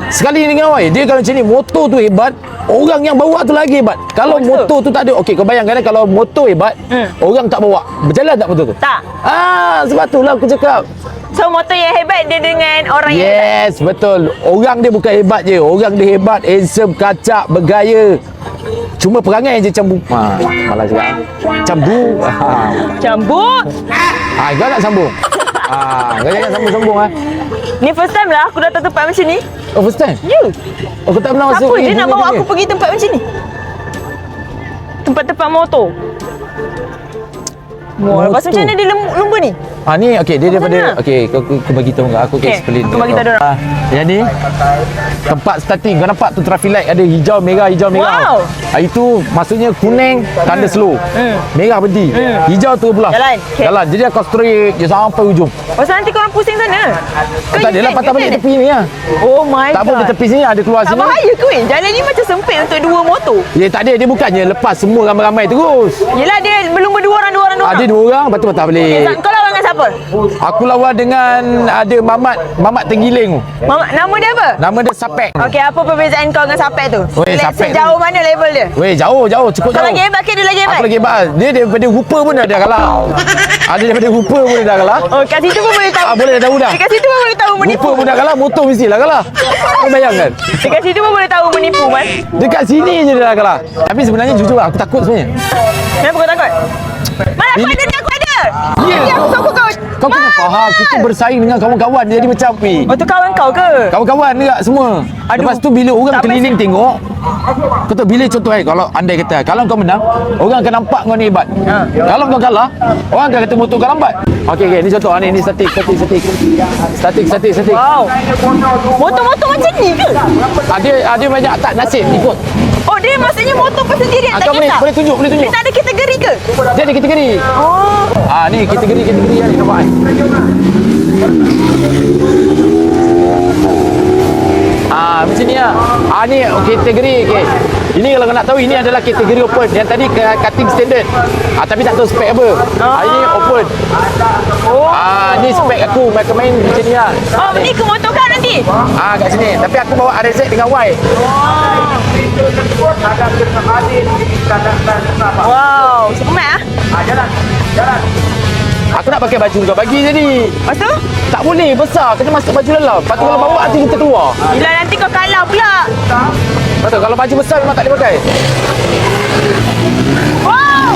Sekali ni dengan dia kalau macam ni motor tu hebat, orang yang bawa tu lagi hebat. Kalau motor tu tak ada, okey kau bayangkan kalau motor hebat, orang tak bawa. Berjalan tak motor tu? Tak. Sebab tu lah aku cakap. So motor yang hebat dia dengan orang yang hebat. Yes, betul. Orang dia bukan hebat je. Orang dia hebat, handsome, kacak, bergaya. Cuma perangai je cambu. Malah cakap. Cambu. Cambuk. Kau nak sambung? Kau jangan sambung-sambung Ni first time lah aku datang tempat macam ni. Oh, first time? You. Oh, kau tak pernah masuk Apa pergi dia nak dunia bawa ni? aku pergi tempat macam ni? Tempat-tempat motor. Lepas tu macam mana dia lumba ni? Ni okey, dia daripada sana? okey, kau bagi tahu enggak aku Okey, explain. aku bagi tahu dia orang. Yang ni tempat starting. Kau nampak tu traffic light ada hijau, merah. Wow. Itu maksudnya kuning tanda slow. Merah berhenti. Hijau tu pula. Jalan. Okay. Jalan. Jadi kau straight je sampai ujung. Pasal nanti korang pusing sana. Tak adalah patah balik tepi ni lah. Oh my Tak apa god. dia tepi sini ada keluar Tak sini. bahaya ke weh? Jalan ni macam sempit untuk dua motor. Ya tak ada, dia bukannya lepas semua ramai-ramai terus. Yelah dia belum berdua orang. Ada 2 orang, lepas tu patah balik. Okay, kau lawan dengan siapa? Aku lawan dengan ada Mamat Tenggiling. Nama dia apa? Nama dia Sapek. Okey, apa perbezaan kau dengan Sapek tu? Weh, Sapek Sejauh mana level dia? Weh, jauh, cukup Kau jauh. lagi hebat ke dia lagi hebat? Aku lagi hebat. Dia daripada rupa pun dah kalah. Ada daripada rupa pun dah kalah. Oh, kat situ pun boleh tahu. Boleh dah tahu dah. Dekat situ pun boleh tahu menipu. Rupa pun dah kalah, motor mestilah kalah. Kau bayangkan. Dekat situ pun boleh tahu menipu, Man. Dekat sini je dia dah kalah. Tapi sebenarnya jujur aku takut sebenarnya. Kenapa kau takut? Mana aku ada ni, aku ada. Ya. Ni aku sokong kau. Kau kena faham, kita bersaing dengan kawan-kawan jadi macam ni. Oh, tu kawan kau ke? Kawan-kawan juga semua. Lepas tu bila orang Tak keliling tengok, kau tahu bila contoh kalau andai kata kalau kau menang, orang akan nampak kau ni hebat. Kalau kau kalah, orang akan kata motor kau lambat. Okey, ni contoh ni statik. Statik. Wow. Motor-motor macam ni ke? Ada banyak tak nasib ikut. Oh, dia maksudnya motor pasal diri tak Kau kisah? boleh tunjuk. Dia tak ada kategori ke? Dia ada kategori. Oh. Ni kategori ni nampak. Macam ni lah. Ni kategori. Okay. Ini kalau kau nak tahu, ini adalah kategori open. Yang tadi cutting standard. Tapi tak tahu spek apa. Ini open. Ni spek aku. Mereka main macam ni lah. Oh, ni ke motor kau nanti? Kat sini. Tapi aku bawa RZ dengan Y. Wow, selamat ah. Jalan. Aku nak pakai baju kau bagi jadi. Lepas tu? Tak boleh, besar. Kena masuk baju dalam. Lepas tu kalau bawa nanti kita keluar. Yelah, nanti kau kalah pula. Betul, kalau baju besar memang tak boleh pakai. Wow.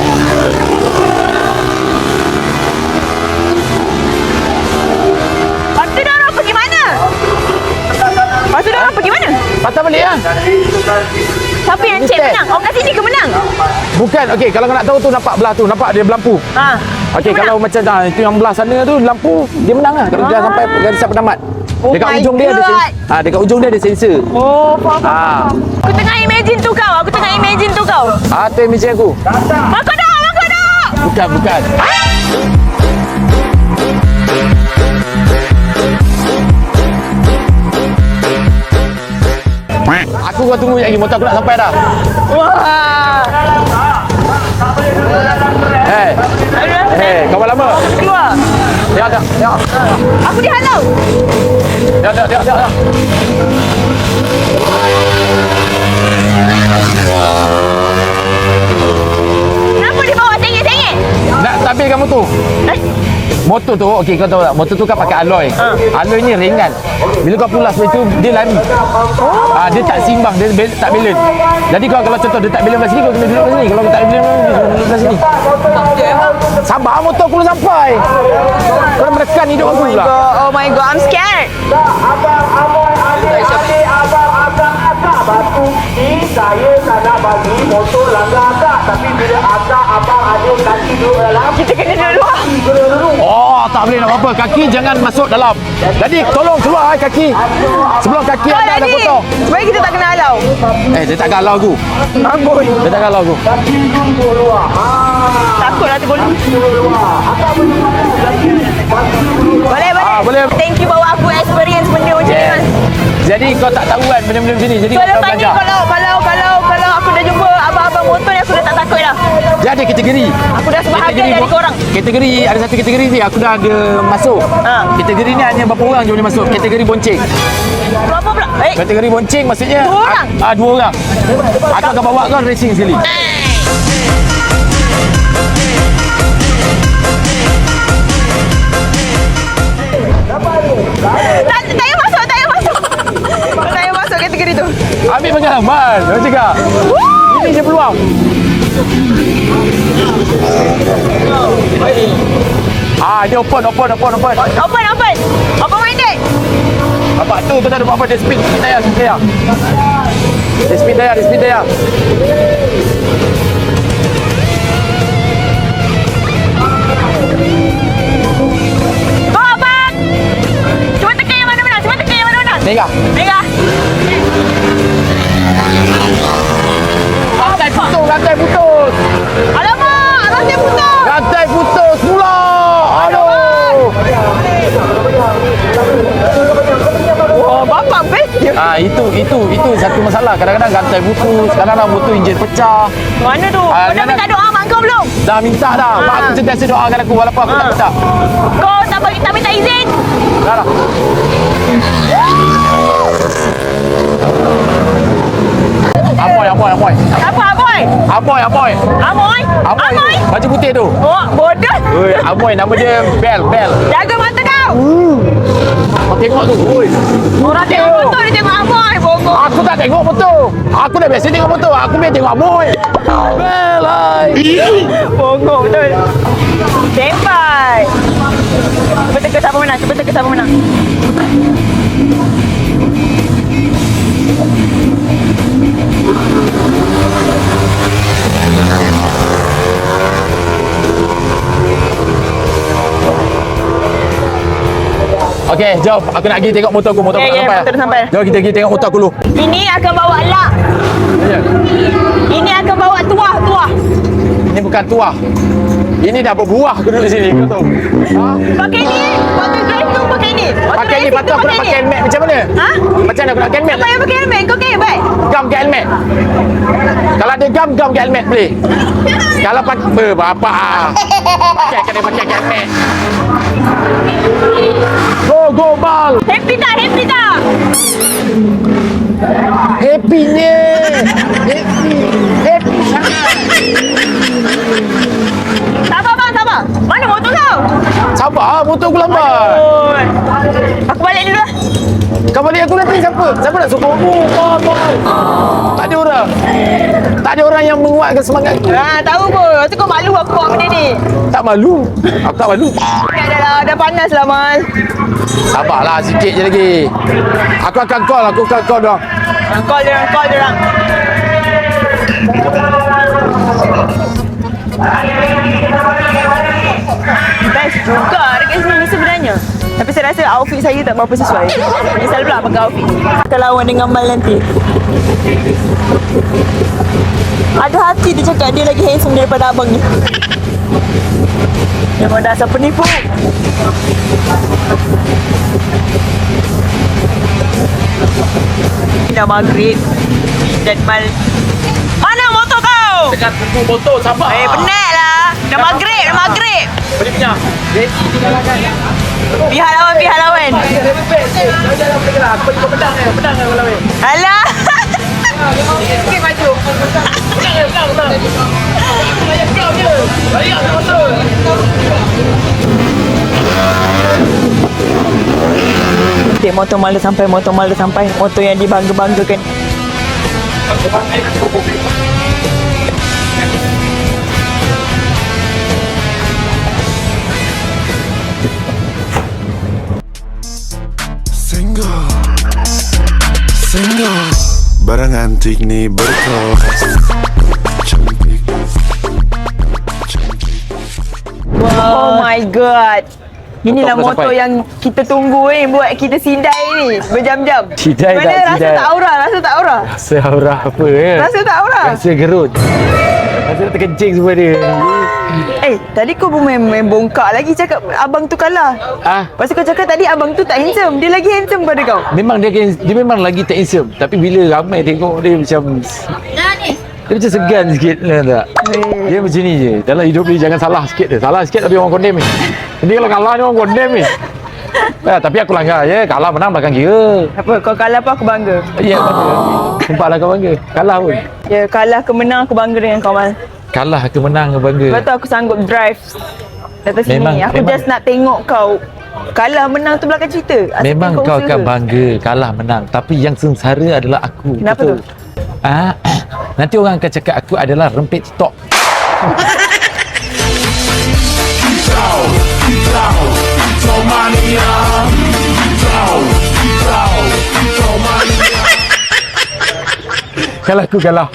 Lepas tu dia orang pergi mana? Patah balik lah. Siapa yang cek menang? Orang kat sini ke menang? Bukan, okey kalau kau nak tahu tu nampak belah tu. Nampak dia berlampu. Okey, kalau macam itu yang belah sana tu lampu, dia menang lah. Kalau dia sampai garisan penamat. Oh Dekat my ujung dia ada God. dekat ujung dia ada sensor. Oh, faham. Aku tengah imagine tu kau. Tu image aku. Makodok! Bukan. Aku kau tunggu lagi, motor aku nak sampai dah. Wah. Kawan lama. Keluar. Ya. Aku dihalau. Ya. Kenapa dia bawa sengit-sengit? Nak tampilkan motor. Motor tu, okey kau tahu tak? Motor tu kan pakai alloy. Alloy ni ringan. Bila kau pulas tu dia lari. Dia tak seimbang, dia tak balance. Jadi kalau contoh dia tak balance belah sini, kau kena duduk belah sini. Kalau tak balance belah sini. Sabar motor aku belum sampai. Kau menekan hidup aku pula. Oh my god, I'm scared. batu ni saya tak nak bagi motor langgar akak. Tapi bila akak abang ada kaki duduk dalam, Kita kena duduk luar. Oh, tak boleh nak apa. Kaki jangan masuk dalam. Jadi tolong keluar kaki. Sebelum kaki Kau anda dah tadi. potong. Sebenarnya kita tak kena halau. Dia tak galau aku. Amboi. Dia tak galau aku. Takutlah tergolong. Boleh, boleh. Boleh. Thank you bawa aku experience benda macam ni. Yes. Mas. Jadi kau tak tahu kan benda-benda macam ni. Jadi So kau lepas ni belajar. kalau aku dah jumpa abang-abang motor ni, aku dah tak takut dah. Dia ada kategori. Aku dah sebahagian dari korang. Kategori, ada satu kategori ni aku dah ada masuk. Kategori ni hanya berapa orang je boleh masuk. Kategori bonceng. Berapa pula? Baik. Kategori bonceng maksudnya 2 orang? 2 orang. Aku akan bawa kau racing sekali. Tak payah masuk. Tak payah masuk kategori tu. Ambil pengalaman. Kau cakap. Ini je peluang. Dia open. Open minded. Apa tu tak ada apa-apa. Dia speed daya. Dia speed daya. Go abang. Cuba tekan yang mana-mana. Mega. Mega. Rantai putus. Alamak, rantai putus. Rantai putus pula. Aduh. Oh, bapak best. Itu satu masalah. Kadang-kadang rantai putus, kadang-kadang motor enjin pecah. Mana tu? Kau dah minta doa mak kau belum? Dah minta dah. Mak aku sentiasa doakan aku walaupun aku tak minta. Kau tak minta izin? Dah. Amoy. Apa Amoy? Amoy. Baju putih tu. Oh, bodoh. Oi, Amoy nama dia Bel. Jaga mata kau. Kau tengok tu. Oi. Orang tengok motor dia tengok Amoy. Bogor. Aku tak tengok motor. Aku dah biasa tengok motor. Aku biasa tengok Amoy. Bel. Bogor betul. Sampai. Cuba teka siapa menang. Okey, jom. Aku nak pergi tengok motor aku. Motor aku Ya, tak motor dah sampai. Jom kita pergi tengok motor aku dulu. Ini akan bawa lak. Ya. Ini akan bawa tuah. Ini bukan tuah. Ini dah berbuah aku duduk sini. Kau tahu. Pakai ni. Waktu drive tu pakai ni. Pakai ni, patut aku nak pakai helmet macam mana? Ha? Macam mana aku nak pakai helmet? Tak payah pakai helmet. Kau kaya baik. Gam ke helmet. Kalau ada gam ke helmet boleh. Kalau pakai berapa kena pakai helmet. Go bal. Happy tak? Happynya. Happy sangat. Sabar. Mana motor kau? Sabar, motor aku lambat. Oh. Aku balik dulu lah. Kau balik aku nanti siapa? Siapa nak sokong aku? Tak ada orang. Tak ada orang yang menguatkan semangat aku. Tahu pun. Lepas tu kau malu aku buat benda ni. Tak malu. Aku tak malu. Dah panas lah, Mal. Sabarlah sikit je lagi. Aku akan call dia. Call dia orang. Best juga dekat sini sebenarnya. Tapi saya rasa outfit saya tak berapa sesuai. Misal pula pakai outfit ni. Kita lawan dengan Mal nanti. Ada hati dia cakap dia lagi handsome daripada abang ni. Memang dasar penipu. Dah maghrib dan Mal. Mana motor kau? Tekan kuku motor sabar. Penat lah. Dah maghrib. Boleh punya. Pihak lawan. Aku pedang kau lawan. Alah. Sikit maju. Pedang. Bayar motor. Motor Mal dah sampai. Motor yang dibangga-banggakan. Single Barang antik nih berkelas. Cantik. Oh my god. Inilah Motor motor sampai. yang kita tunggu buat kita sidai ni berjam-jam. Sidai Mana tak rasa sidai? tak aura, rasa tak aura. Rasa aura apa ya? Rasa tak aura. Rasa gerut. Rasa nak terkencing semua dia. Tadi kau main bongkak lagi cakap abang tu kalah. Lepas tu kau cakap tadi abang tu tak handsome. Dia lagi handsome pada kau. Memang dia memang lagi tak handsome. Tapi bila ramai tengok dia macam dia macam segan sikit lah tak? Dia macam ni je. Dalam hidup ni jangan salah sikit dia. Salah sikit tapi orang condemn ni. Ini kalau kalah ni orang condemn ni. Tapi aku langgar je. Kalah menang belakang kira. Apa kau kalah apa aku bangga. Ya bangga. Sumpahlah kau bangga. Kalah pun. Ya kalah ke menang aku bangga dengan kau Mal. Kalah ke menang ke bangga. Sebab tu aku sanggup drive datang sini. Memang- Aku memang- just nak tengok kau. Kalah menang tu belakang cerita. Asyik Memang tengok kau usaha. akan bangga kalah menang. Tapi yang sengsara adalah aku. Kenapa Betul. Nanti orang akan cakap aku adalah rempit TikTok. Kalau aku kalah.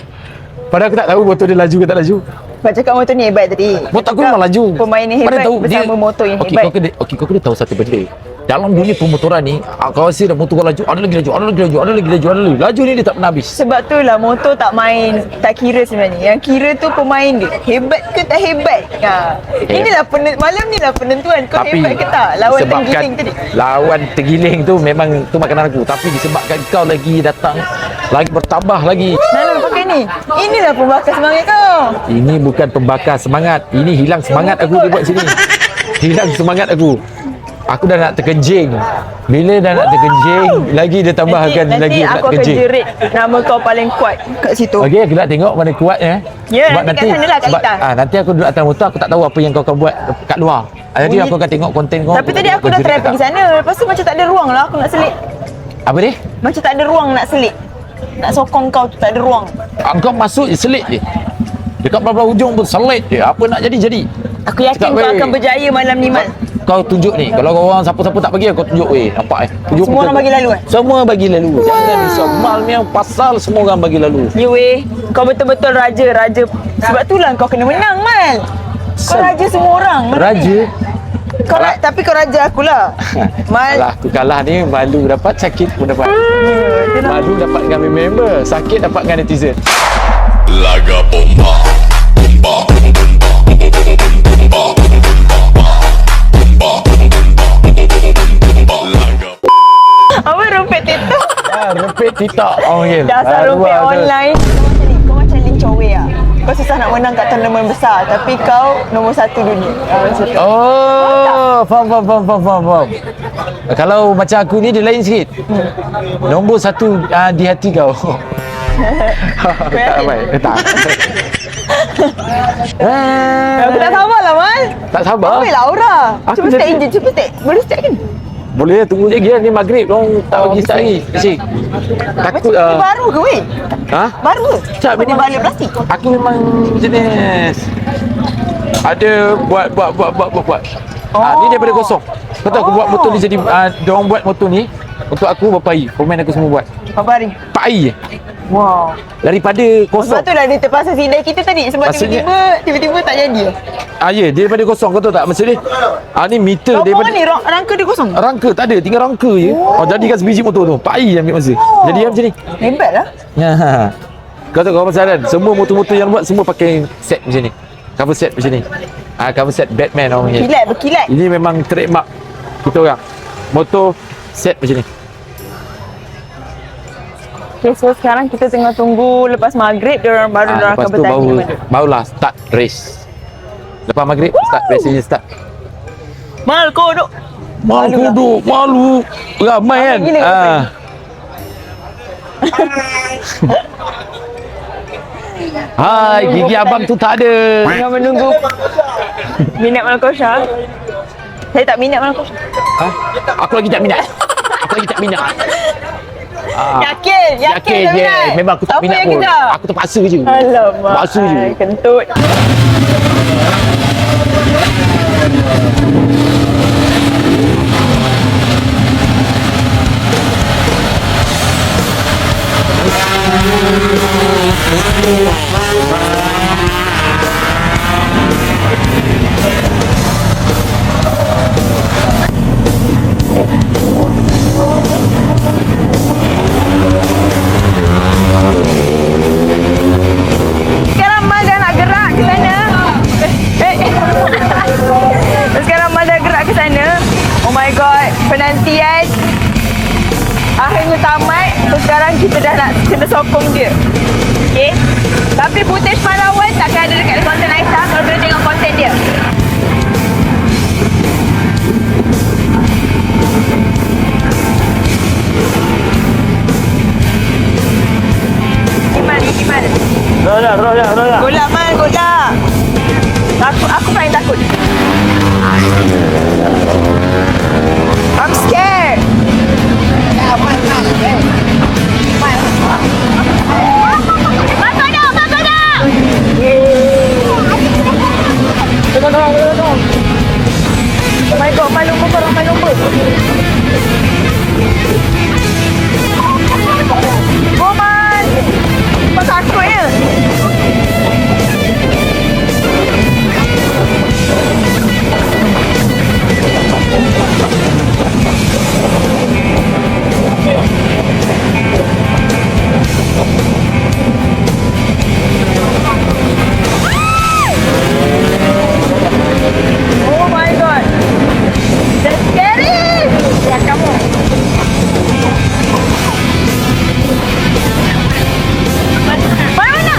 Padahal aku tak tahu motor dia laju ke tak laju. Kau cakap motor ni hebat tadi. Motor aku memang laju. Pemain ni hebat bersama motor yang Okey, hebat. kau kena tahu satu benda. Dalam dunia pemotoran ni, kau rasa dah motor kau laju, ada lagi laju, ada lagi laju, ada lagi laju, ada lagi. Laju ni dia tak pernah habis. Sebab tu lah motor tak main, tak kira sebenarnya. Yang kira tu pemain dia. Hebat ke tak hebat? Inilah malam ni lah penentuan kau hebat ke tak. Lawan disebabkan tergiling tadi. Lawan tergiling tu memang tu makanan aku. Tapi disebabkan kau lagi datang, lagi bertambah lagi. Nana pakai ni. Inilah pembakar semangat kau. Ini bukan pembakar semangat. Ini hilang semangat aku dia buat sini. Hilang semangat aku. Aku dah nak terkencing. Bila dah nak terkencing, lagi dia tambahkan Nanti lagi nak aku akan terkencing. jerit nama kau paling kuat kat situ. Okey, aku nak tengok mana kuatnya. Ya, nanti kat sana lah, kat sebab, Ita. nanti aku duduk atas motor, aku tak tahu apa yang kau akan buat kat luar. Jadi aku akan tengok konten kau. Tapi tadi aku dah jerit try ke pergi tak. sana. Lepas tu macam tak ada ruang lah aku nak selit. Apa dia? Macam tak ada ruang nak selit. Nak sokong kau tu tak ada ruang. Kau masuk je selit je. Dekat belah hujung pun selit je. Apa nak jadi. Aku yakin Cakap, kau weh. akan berjaya malam ni Mal. Kau tunjuk ni. Kalau kau orang siapa-siapa tak bagi, kau tunjuk weh. Nampak tunjuk Semua orang bagi lalu Semua bagi lalu. Jangan risau. Mal ni yang pasal semua orang bagi lalu. Ya weh, kau betul-betul raja. Sebab itulah kau kena menang Mal. Kau raja semua orang. Mana Raja? ni? Tapi kau raja akulah. Mal. Alah, aku kalah ni malu dapat, sakit pun dapat. Malu dapat dengan member, sakit dapat dengan netizen. Laga bomba. Bomba. Bomba. Apa rumput TikTok? Rempit TikTok. Okay. Dasar rumput online. Kau macam Lin Chow Wei lah. Kau susah nak menang kat tournament besar. Tapi kau nombor 1 dunia. Macam tu. Faham. Kalau macam aku ni dia lain sikit. Nombor 1 di hati kau. Tak baik. Tak. Aku tak sabar lah Mal. Tak sabar. Ambil lah aura. Aku Cuba start jadi- engine. Cuba start. Boleh start kan? Boleh tunggu lagi ni maghrib. Dong tak bagi start lagi. Cik. Takut Ini baru ke weh? Baru ke? Tak, Benda memang- balik plastik. Aku memang jenis ada buat. Ni daripada kosong. Kau tahu aku buat motor ni jadi diorang buat motor ni untuk aku berapa hari. Pemain aku semua buat. Berapa hari? 4 hari je. Wow. Daripada Sebab kosong. tu lah dia terpaksa sidai kita tadi. Sebab Maksudnya- tiba-tiba tak jadi. Ya, dia daripada kosong, kau tahu tak maksud dia? Ni meter Rombongan daripada ni rangka dia kosong. rangka tak ada, tinggal rangka je. Jadikan sebiji motor tu. 4 hari je ambil masa. Jadi macam ni. Hebat lah. Ya. Kau tahu kau pasal kan? Semua motor-motor yang buat semua pakai set macam ni. Cover set macam ni. Cover set Batman orang panggil. Berkilat. Ini memang trademark kita orang. Motor set macam ni. Okay, so sekarang kita tengah tunggu lepas maghrib diorang baru diorang Lepas akan tu bertanding. barulah start race. Lepas maghrib start race ni start. Mal kau duk. Malu duduk, malu. Ramai kan? Gila, ramai. Hai, gigi abang tu tak ada. Tengah menunggu minat Malkosha. Saya tak minat Malkosha. Aku lagi tak minat. Yakin tak je. minat. Memang aku tak Siapa minat yang pun. kejar? Aku terpaksa je. Alamak. Terpaksa je. Kentut. Sekarang Mal dah nak gerak ke sana. Sekarang Mal dah gerak ke sana. Oh my god, penantian akhirnya tamat. So sekarang kita dah nak kena sokong dia. Okay. Tapi footage pahlawan takkan ada dekat konten Aisyah kalau kena tengok konten dia. Gimana? Golak Man, golak. Aku paling takut. I'm scared. Oh my god, main lumba, korang main lumba. Go Man. Kau takut ya? Oh my god. That's scary. Ya, kamu. Mana?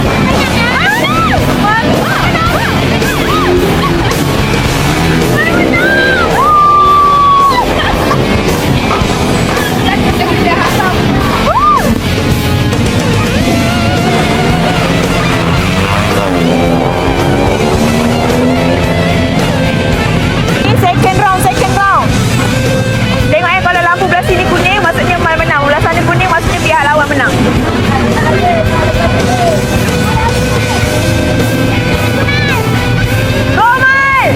Second round. Tengok kalau lampu belah sini kuning maksudnya Mal menang. Belah sana kuning maksudnya pihak lawan menang. Go Mal!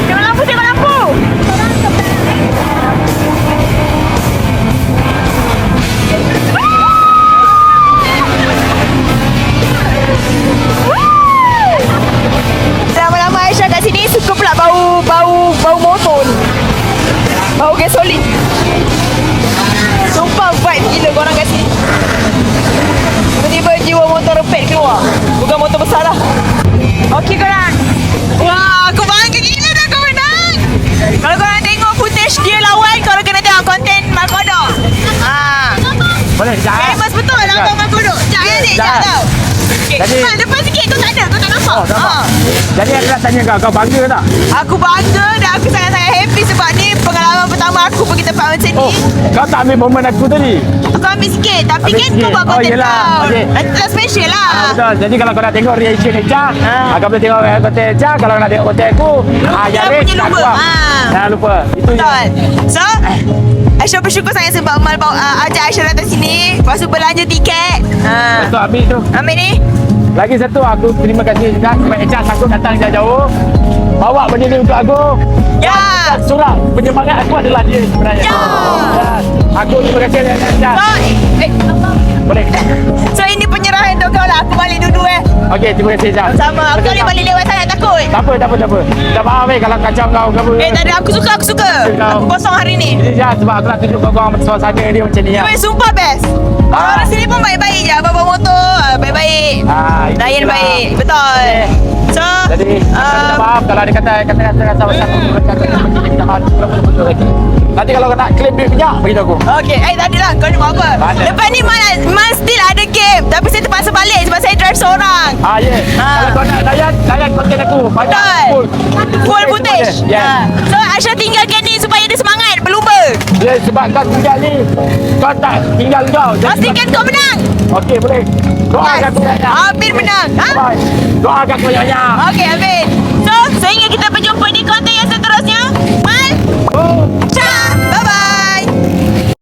Tengok lampu, tengok lampu. Lama-lama Aisyah kat sini suka pula bau motor ni. Bau gasolin. Sumpah vibe gila korang kat sini. Tiba-tiba jiwa motor repet keluar. Bukan motor besar lah. Okey korang. Wah, aku bangga gila dah kau menang. Kalau korang tengok footage dia lawan, korang kena tengok konten Mal Kodok. Boleh sekejap. Famous betul nonton Mal Kodok. Sekejap ya Dik, sekejap tau. Jadi- Mal, depan sikit kau tak ada, kau tak nampak. Jadi aku nak tanya kau bangga tak? Aku bangga dan aku sangat-sangat happy sebab ni pengalaman pertama aku pergi tempat macam ni. Kau tak ambil momen aku tadi. Aku ambil sikit tapi Ambil kan sikit. kau buat Oh, konten yelah. kau. Okey. Nanti tak special lah. Betul. Jadi kalau kau nak tengok reaction Echa, kau boleh tengok konten Echa. Kalau nak tengok konten aku, Dia punya lumba. Jangan lupa. Itu je. Betul. So, Aisyah bersyukur sangat sebab Mal ajak Aisyah datang sini. Lepas tu belanja tiket. Betul, ambil tu. Ambil ni. Lagi satu, aku terima kasih juga sebab Echa sanggup datang jauh-jauh. Bawa benda ni untuk aku. Ya. Surah penyemangat aku adalah dia sebenarnya. Ya. Aku terima kasih Echa. So, Boleh. so ini penyerahan untuk kau lah. Aku balik dulu Okey, terima kasih Echa. Sama. Aku tak boleh balik lewat sangat takut. Tak apa. Tak maaf kalau kacau kau. Tak ada. Aku suka. Aku kosong hari ni. Ini je sebab aku nak tunjuk kau suasana dia macam ni. Tapi sumpah best. Orang sini pun baik-baik je. Bawa motor baik-baik. Layan baik. Betul. So, Jadi, minta maaf kalau ada kata nanti kalau kau nak claim duit minyak, beritahu aku. okay. Tak adalah. Kau ni buat apa? Ada. Lepas ni Mal still ada game. Tapi saya terpaksa balik sebab saya drive seorang. Kalau kau nak layan konten aku, banyak Betul. Full footage. Yes. So, Aisyah tinggalkan ni supaya dia semangat berlumba. Ya, sebab kau tinggal ni, kau tak tinggal kau. Pastikan kau menang. Okey, boleh. Doakan aku banyak. Amin menang. Doakan aku banyak. Okay, amin. So, sehingga kita berjumpa di konten